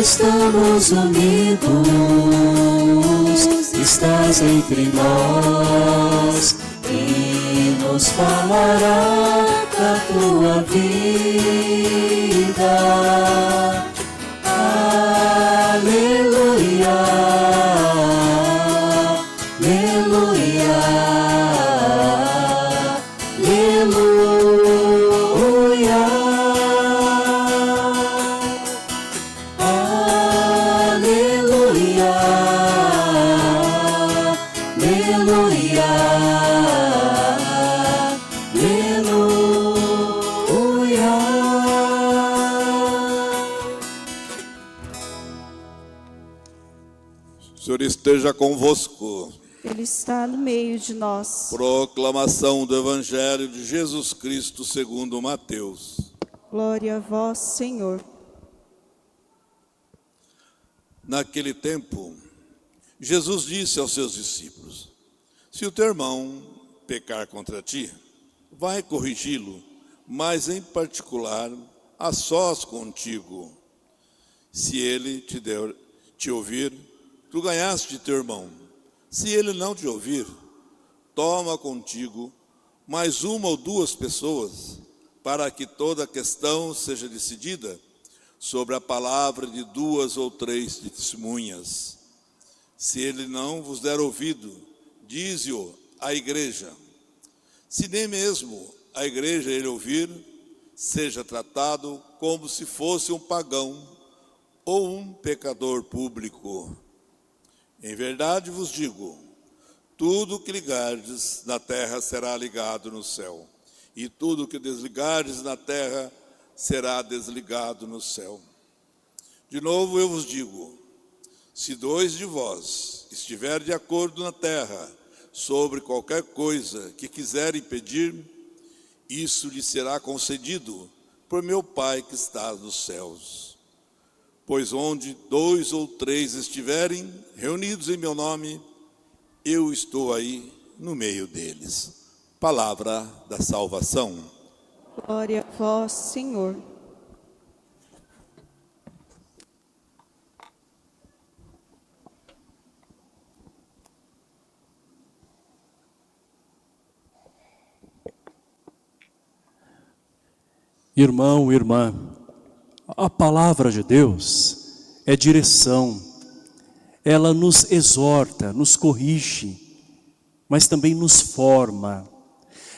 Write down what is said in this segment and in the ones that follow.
estamos unidos, estás entre nós e nos falará da tua vida. Aleluia, aleluia, aleluia, aleluia, aleluia, aleluia. O Senhor esteja convosco. Ele está no meio de nós. Proclamação do Evangelho de Jesus Cristo segundo Mateus. Glória a vós, Senhor. Naquele tempo, Jesus disse aos seus discípulos: se o teu irmão pecar contra ti, vai corrigi-lo, mas em particular, a sós contigo. Se ele te ouvir, tu ganhaste teu irmão. Se ele não te ouvir, toma contigo mais uma ou duas pessoas, para que toda a questão seja decidida sobre a palavra de duas ou três testemunhas. Se ele não vos der ouvido, dize-o à igreja. Se nem mesmo a igreja ele ouvir, seja tratado como se fosse um pagão ou um pecador público. Em verdade vos digo, tudo que ligardes na terra será ligado no céu, e tudo que desligardes na terra será desligado no céu. De novo eu vos digo, se dois de vós estiverem de acordo na terra sobre qualquer coisa que quiserem pedir, isso lhe será concedido por meu Pai que está nos céus. Pois onde dois ou três estiverem reunidos em meu nome, eu estou aí no meio deles. Palavra da salvação. Glória a vós, Senhor. Irmão, irmã, a palavra de Deus é direção, ela nos exorta, nos corrige, mas também nos forma.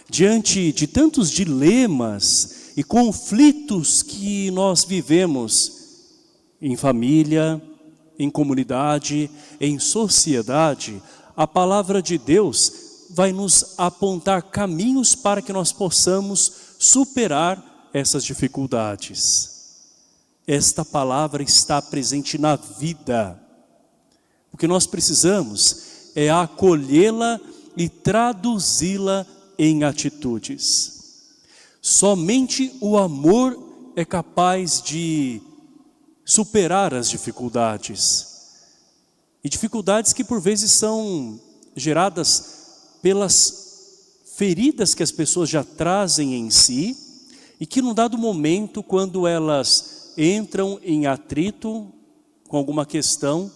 Diante de tantos dilemas e conflitos que nós vivemos em família, em comunidade, em sociedade, a palavra de Deus vai nos apontar caminhos para que nós possamos superar essas dificuldades. Esta palavra está presente na vida. O que nós precisamos é acolhê-la e traduzi-la em atitudes. Somente o amor é capaz de superar as dificuldades. E dificuldades que por vezes são geradas pelas feridas que as pessoas já trazem em si, e que num dado momento, quando elas entram em atrito com alguma questão,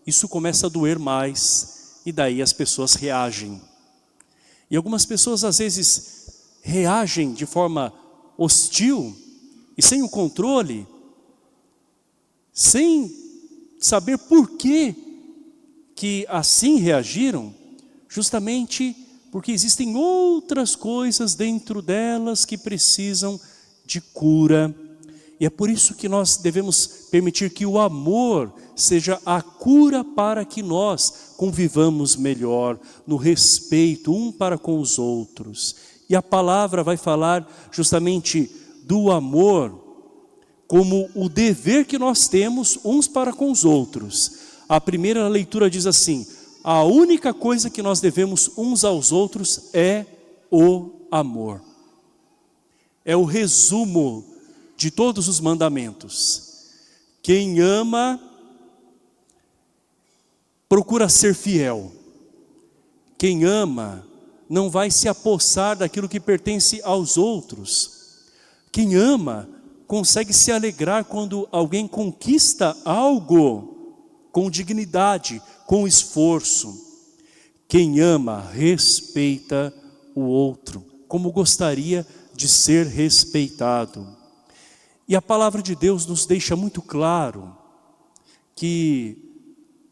isso começa a doer mais, e daí as pessoas reagem. E algumas pessoas às vezes reagem de forma hostil, e sem o controle, sem saber por que assim reagiram, justamente porque existem outras coisas dentro delas que precisam de cura. E é por isso que nós devemos permitir que o amor seja a cura para que nós convivamos melhor, no respeito um para com os outros. E a palavra vai falar justamente do amor como o dever que nós temos uns para com os outros. A primeira leitura diz assim: a única coisa que nós devemos uns aos outros é o amor. É o resumo de todos os mandamentos. Quem ama, procura ser fiel. Quem ama, não vai se apossar daquilo que pertence aos outros. Quem ama, consegue se alegrar quando alguém conquista algo com dignidade, com esforço. Quem ama, respeita o outro, como gostaria de ser respeitado. E a palavra de Deus nos deixa muito claro que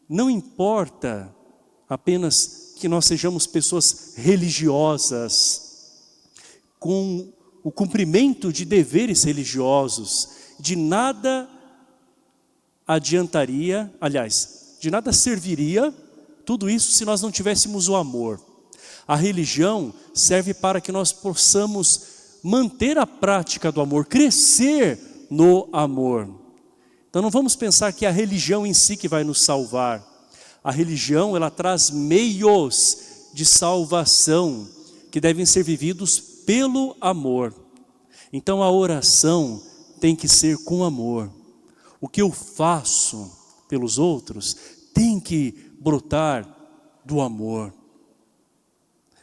não importa apenas que nós sejamos pessoas religiosas, com o cumprimento de deveres religiosos, de nada adiantaria, aliás, de nada serviria tudo isso se nós não tivéssemos o amor. A religião serve para que nós possamos manter a prática do amor, crescer no amor. Então não vamos pensar que é a religião em si que vai nos salvar. A religião, ela traz meios de salvação que devem ser vividos pelo amor. Então a oração tem que ser com amor. O que eu faço pelos outros tem que brotar do amor.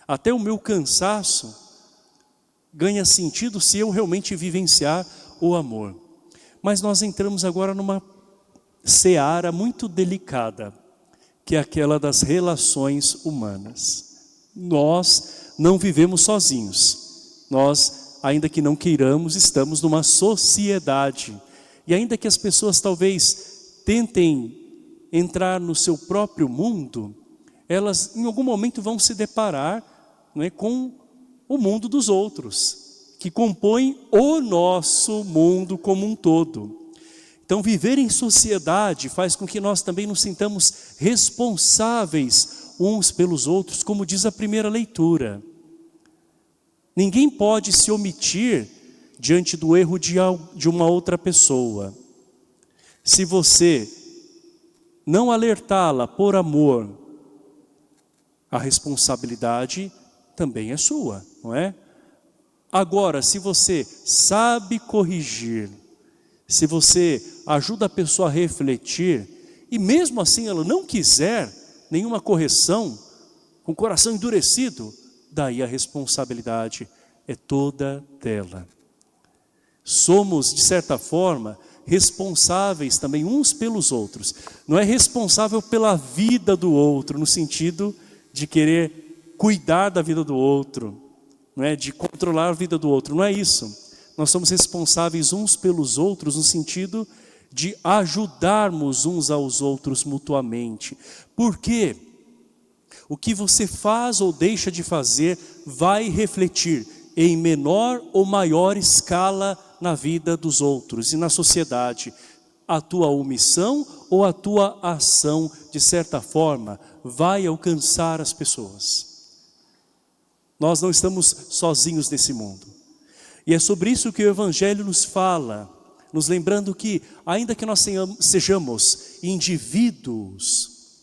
Até o meu cansaço ganha sentido se eu realmente vivenciar o amor. Mas nós entramos agora numa seara muito delicada, que é aquela das relações humanas. Nós não vivemos sozinhos. Nós, ainda que não queiramos, estamos numa sociedade. E ainda que as pessoas talvez tentem entrar no seu próprio mundo, elas em algum momento vão se deparar, não é, com o mundo dos outros, que compõem o nosso mundo como um todo. Então viver em sociedade faz com que nós também nos sintamos responsáveis uns pelos outros, como diz a primeira leitura. Ninguém pode se omitir diante do erro de uma outra pessoa. Se você não alertá-la por amor, a responsabilidade também é sua, não é? Agora, se você sabe corrigir, se você ajuda a pessoa a refletir, e mesmo assim ela não quiser nenhuma correção, com o coração endurecido, daí a responsabilidade é toda dela. Somos, de certa forma, responsáveis também uns pelos outros. Não é responsável pela vida do outro, no sentido de querer cuidar da vida do outro, não é? De controlar a vida do outro, não é isso. Nós somos responsáveis uns pelos outros no sentido de ajudarmos uns aos outros mutuamente. Por quê? O que você faz ou deixa de fazer vai refletir em menor ou maior escala na vida dos outros e na sociedade. A tua omissão ou a tua ação, de certa forma, vai alcançar as pessoas. Nós não estamos sozinhos nesse mundo. E é sobre isso que o Evangelho nos fala, nos lembrando que, ainda que nós sejamos indivíduos,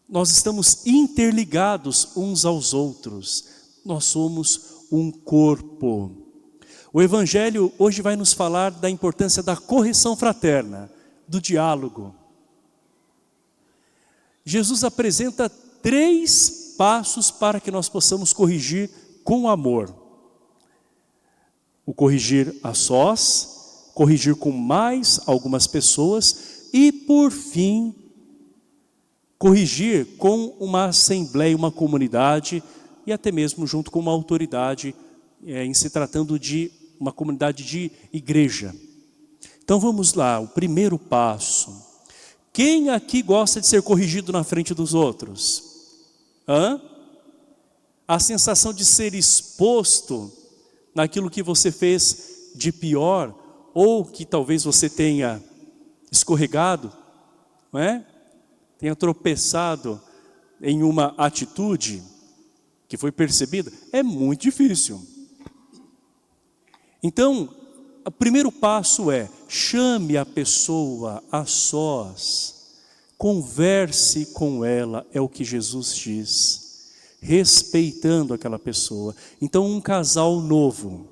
nós estamos interligados uns aos outros. Nós somos um corpo. O Evangelho hoje vai nos falar da importância da correção fraterna, do diálogo. Jesus apresenta 3 passos para que nós possamos corrigir com amor. O corrigir a sós, corrigir com mais algumas pessoas e, por fim, corrigir com uma assembleia, uma comunidade e até mesmo junto com uma autoridade, em se tratando de uma comunidade de igreja. Então vamos lá, o primeiro passo. Quem aqui gosta de ser corrigido na frente dos outros? A sensação de ser exposto naquilo que você fez de pior, ou que talvez você tenha escorregado, não é? Tenha tropeçado em uma atitude que foi percebida, é muito difícil. Então, o primeiro passo é, chame a pessoa a sós, converse com ela, é o que Jesus diz, respeitando aquela pessoa. Então, um casal novo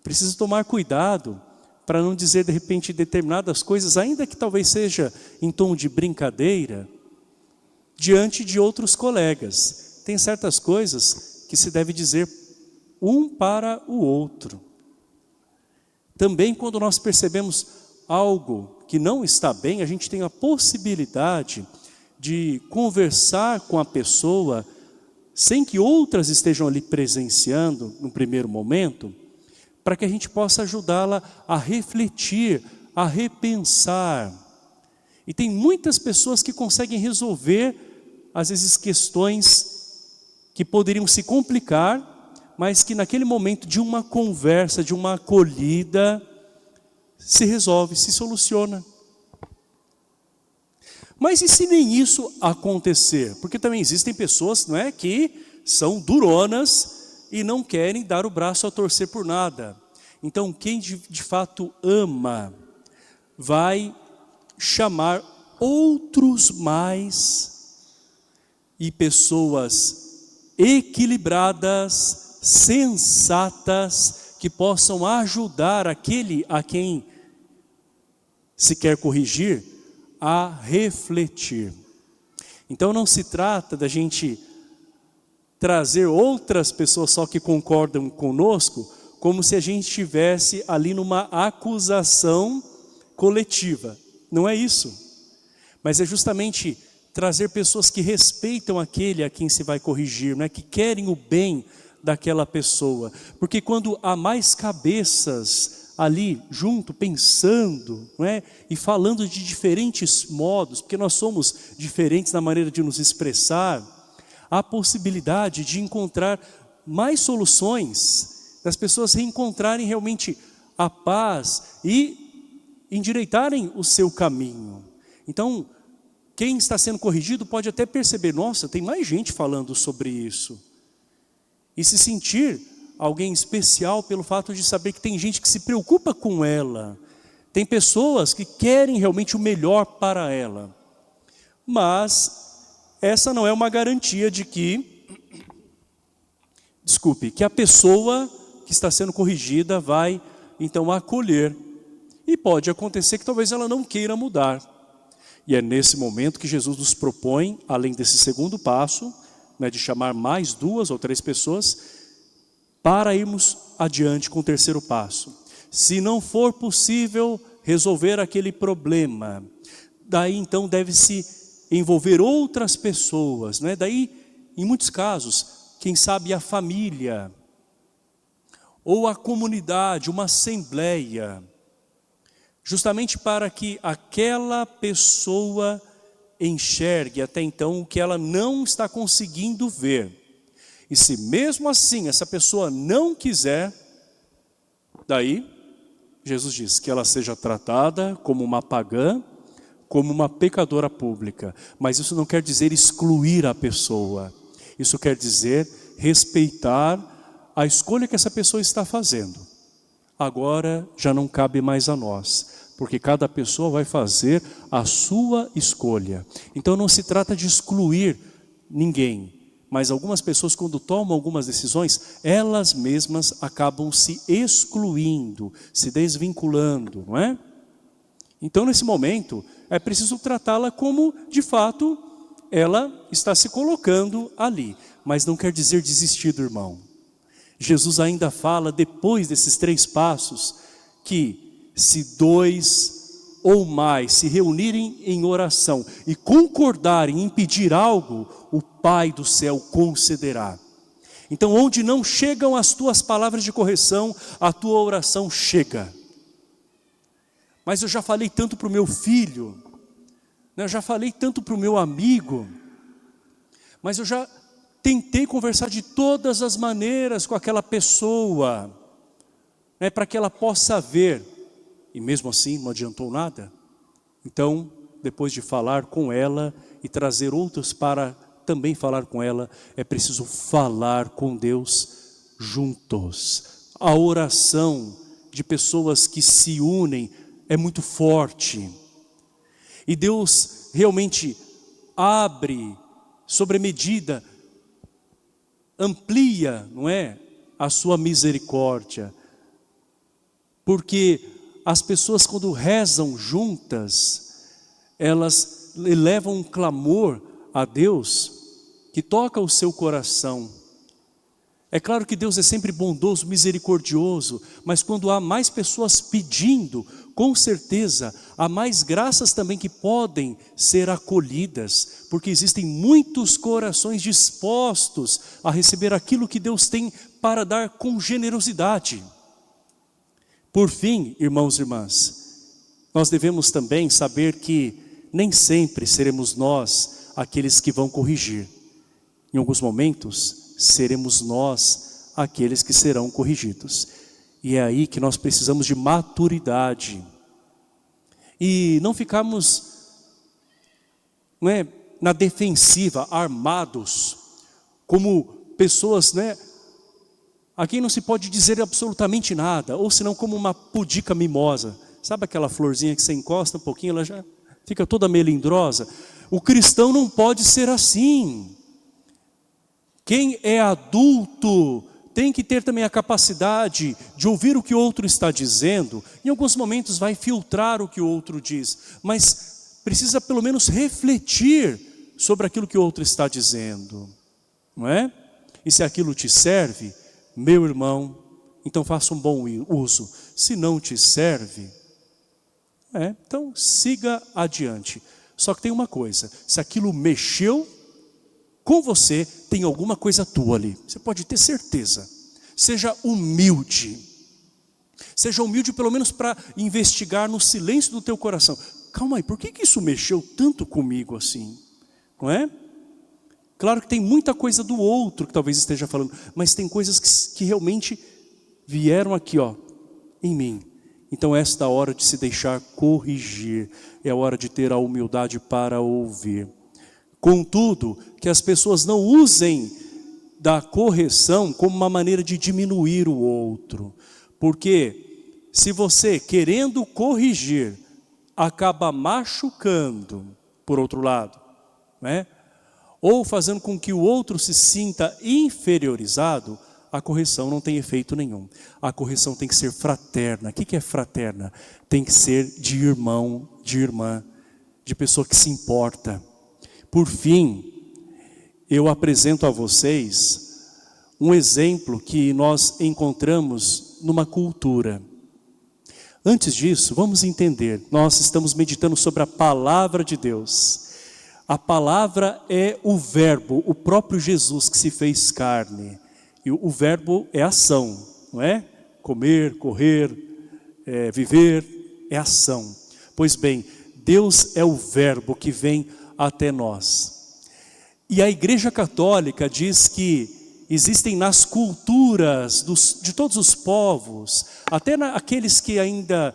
precisa tomar cuidado para não dizer de repente determinadas coisas, ainda que talvez seja em tom de brincadeira, diante de outros colegas. Tem certas coisas que se deve dizer um para o outro. Também quando nós percebemos algo que não está bem, a gente tem a possibilidade de conversar com a pessoa sem que outras estejam ali presenciando no primeiro momento, para que a gente possa ajudá-la a refletir, a repensar. E tem muitas pessoas que conseguem resolver, às vezes, questões que poderiam se complicar, mas que naquele momento de uma conversa, de uma acolhida, se resolve, se soluciona. Mas e se nem isso acontecer? Porque também existem pessoas, não é, que são duronas e não querem dar o braço a torcer por nada. Então quem de fato ama, vai chamar outros mais e pessoas equilibradas, sensatas, que possam ajudar aquele a quem se quer corrigir a refletir. Então não se trata da gente trazer outras pessoas só que concordam conosco, como se a gente estivesse ali numa acusação coletiva. Não é isso. Mas é justamente trazer pessoas que respeitam aquele a quem se vai corrigir, né? Que querem o bem daquela pessoa. Porque quando há mais cabeças ali junto, pensando, não é? E falando de diferentes modos, porque nós somos diferentes na maneira de nos expressar, há a possibilidade de encontrar mais soluções, das pessoas reencontrarem realmente a paz e endireitarem o seu caminho. Então, quem está sendo corrigido pode até perceber, nossa, tem mais gente falando sobre isso. E se sentir alguém especial pelo fato de saber que tem gente que se preocupa com ela. Tem pessoas que querem realmente o melhor para ela. Mas essa não é uma garantia de que, que a pessoa que está sendo corrigida vai então acolher. E pode acontecer que talvez ela não queira mudar. E é nesse momento que Jesus nos propõe, além desse segundo passo, né, de chamar mais 2 ou 3 pessoas, para irmos adiante com o terceiro passo. Se não for possível resolver aquele problema, daí então deve-se envolver outras pessoas, né? Daí, em muitos casos, quem sabe a família, ou a comunidade, uma assembleia, justamente para que aquela pessoa enxergue até então o que ela não está conseguindo ver. E se mesmo assim essa pessoa não quiser, daí Jesus diz que ela seja tratada como uma pagã, como uma pecadora pública. Mas isso não quer dizer excluir a pessoa. Isso quer dizer respeitar a escolha que essa pessoa está fazendo. Agora já não cabe mais a nós, porque cada pessoa vai fazer a sua escolha. Então não se trata de excluir ninguém, mas algumas pessoas, quando tomam algumas decisões, elas mesmas acabam se excluindo, se desvinculando, não é? Então nesse momento é preciso tratá-la como de fato ela está se colocando ali, mas não quer dizer desistir do irmão. Jesus ainda fala, depois desses 3 passos, que se 2 ou mais se reunirem em oração e concordarem em pedir algo, o Pai do céu concederá. Então onde não chegam as tuas palavras de correção, a tua oração chega. Mas eu já falei tanto para o meu filho, né? Eu já falei tanto para o meu amigo, mas eu já tentei conversar de todas as maneiras com aquela pessoa, né, para que ela possa ver, e mesmo assim não adiantou nada. Então, depois de falar com ela e trazer outros para também falar com ela, é preciso falar com Deus juntos. A oração de pessoas que se unem é muito forte. E Deus realmente abre sobre medida, amplia, não é, a sua misericórdia. Porque as pessoas, quando rezam juntas, elas elevam um clamor a Deus que toca o seu coração. É claro que Deus é sempre bondoso, misericordioso, mas quando há mais pessoas pedindo, com certeza, há mais graças também que podem ser acolhidas, porque existem muitos corações dispostos a receber aquilo que Deus tem para dar com generosidade. Por fim, irmãos e irmãs, nós devemos também saber que nem sempre seremos nós aqueles que vão corrigir. Em alguns momentos, seremos nós aqueles que serão corrigidos. E é aí que nós precisamos de maturidade. E não ficarmos na defensiva, armados, como pessoas a quem não se pode dizer absolutamente nada, ou senão como uma pudica mimosa. Sabe aquela florzinha que você encosta um pouquinho, ela já fica toda melindrosa? O cristão não pode ser assim. Quem é adulto tem que ter também a capacidade de ouvir o que o outro está dizendo. Em alguns momentos vai filtrar o que o outro diz, mas precisa pelo menos refletir sobre aquilo que o outro está dizendo, não é? E se aquilo te serve, meu irmão, então faça um bom uso. Se não te serve, então siga adiante. Só que tem uma coisa, se aquilo mexeu com você, tem alguma coisa tua ali. Você pode ter certeza. Seja humilde. Seja humilde pelo menos para investigar no silêncio do teu coração. Calma aí, por que isso mexeu tanto comigo assim? Não é? Claro que tem muita coisa do outro que talvez esteja falando, mas tem coisas que realmente vieram aqui, em mim. Então esta é a hora de se deixar corrigir. É a hora de ter a humildade para ouvir. Contudo, que as pessoas não usem da correção como uma maneira de diminuir o outro. Porque se você, querendo corrigir, acaba machucando, por outro lado, ou fazendo com que o outro se sinta inferiorizado, a correção não tem efeito nenhum. A correção tem que ser fraterna. O que é fraterna? Tem que ser de irmão, de irmã, de pessoa que se importa. Por fim, eu apresento a vocês um exemplo que nós encontramos numa cultura. Antes disso, vamos entender, nós estamos meditando sobre a palavra de Deus. A palavra é o verbo, o próprio Jesus que se fez carne. E o verbo é ação, não é? Comer, correr, viver, é ação. Pois bem, Deus é o verbo que vem até nós. E a Igreja Católica diz que existem nas culturas de todos os povos, até aqueles que ainda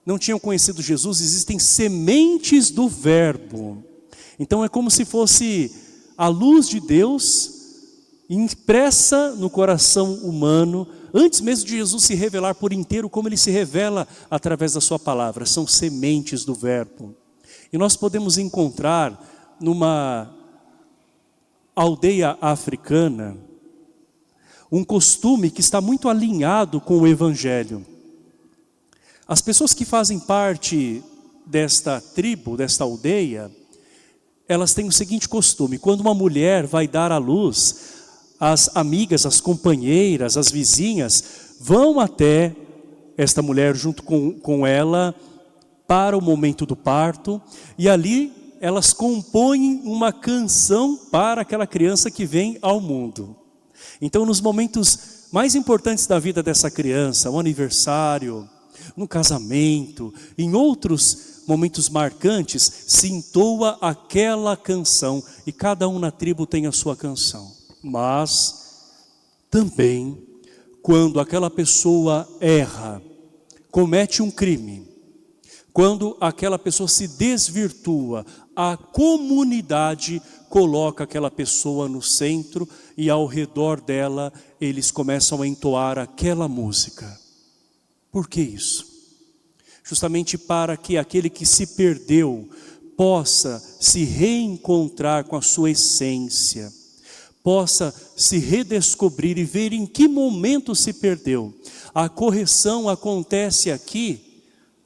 não tinham conhecido Jesus, existem sementes do verbo. Então é como se fosse a luz de Deus impressa no coração humano, antes mesmo de Jesus se revelar por inteiro, como ele se revela através da sua palavra. São sementes do verbo. E nós podemos encontrar numa aldeia africana um costume que está muito alinhado com o Evangelho. As pessoas que fazem parte desta tribo, desta aldeia, elas têm o seguinte costume: quando uma mulher vai dar à luz, as amigas, as companheiras, as vizinhas vão até esta mulher junto com ela para o momento do parto, e ali elas compõem uma canção para aquela criança que vem ao mundo. Então nos momentos mais importantes da vida dessa criança, no aniversário, no casamento, em outros momentos marcantes, se entoa aquela canção, e cada um na tribo tem a sua canção. Mas também quando aquela pessoa erra, comete um crime, quando aquela pessoa se desvirtua, a comunidade coloca aquela pessoa no centro e ao redor dela eles começam a entoar aquela música. Por que isso? Justamente para que aquele que se perdeu possa se reencontrar com a sua essência, possa se redescobrir e ver em que momento se perdeu. A correção acontece aqui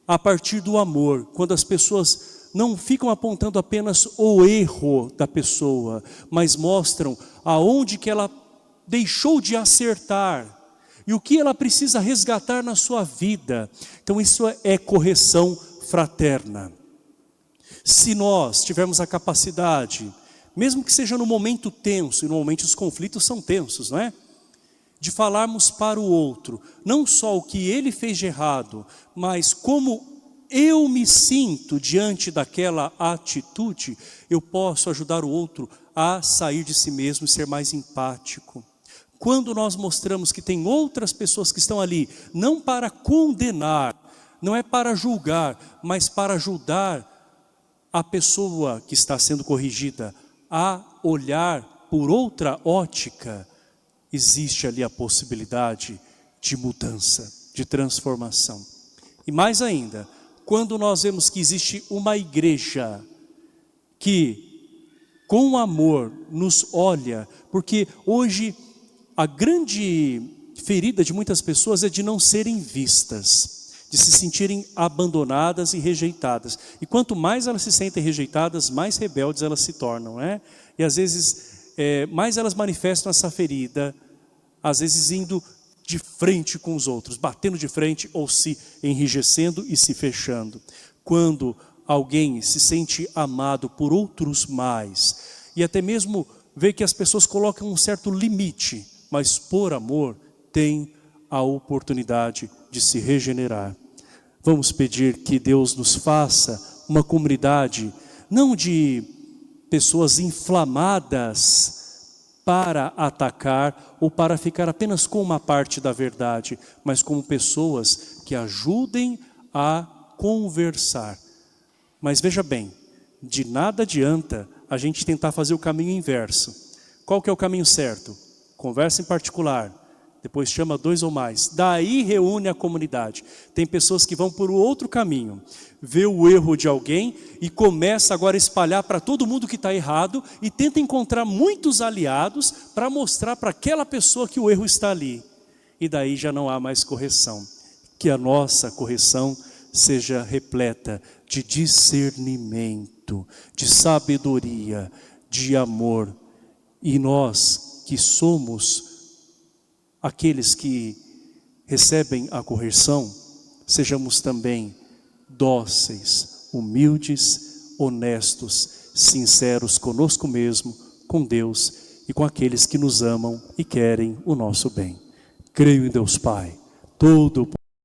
a partir do amor, quando as pessoas não ficam apontando apenas o erro da pessoa, mas mostram aonde que ela deixou de acertar e o que ela precisa resgatar na sua vida. Então isso é correção fraterna. Se nós tivermos a capacidade, mesmo que seja no momento tenso, e normalmente os conflitos são tensos, não é? De falarmos para o outro, não só o que ele fez de errado, mas como eu me sinto diante daquela atitude, eu posso ajudar o outro a sair de si mesmo e ser mais empático. Quando nós mostramos que tem outras pessoas que estão ali, não para condenar, não é para julgar, mas para ajudar a pessoa que está sendo corrigida a olhar por outra ótica, existe ali a possibilidade de mudança, de transformação. E mais ainda, quando nós vemos que existe uma igreja que com amor nos olha, porque hoje a grande ferida de muitas pessoas é de não serem vistas, de se sentirem abandonadas e rejeitadas. E quanto mais elas se sentem rejeitadas, mais rebeldes elas se tornam, né? E às vezes mais elas manifestam essa ferida, às vezes indo de frente com os outros, batendo de frente ou se enrijecendo e se fechando. Quando alguém se sente amado por outros mais, e até mesmo vê que as pessoas colocam um certo limite, mas por amor tem a oportunidade de se regenerar. Vamos pedir que Deus nos faça uma comunidade, não de pessoas inflamadas para atacar ou para ficar apenas com uma parte da verdade, mas como pessoas que ajudem a conversar. Mas veja bem, de nada adianta a gente tentar fazer o caminho inverso. Qual que é o caminho certo? Conversa em particular, depois chama 2 ou mais, daí reúne a comunidade. Tem pessoas que vão por outro caminho, vê o erro de alguém e começa agora a espalhar para todo mundo que está errado e tenta encontrar muitos aliados para mostrar para aquela pessoa que o erro está ali. E daí já não há mais correção. Que a nossa correção seja repleta de discernimento, de sabedoria, de amor. E nós que somos aqueles que recebem a correção, sejamos também dóceis, humildes, honestos, sinceros conosco mesmo, com Deus e com aqueles que nos amam e querem o nosso bem. Creio em Deus Pai, todo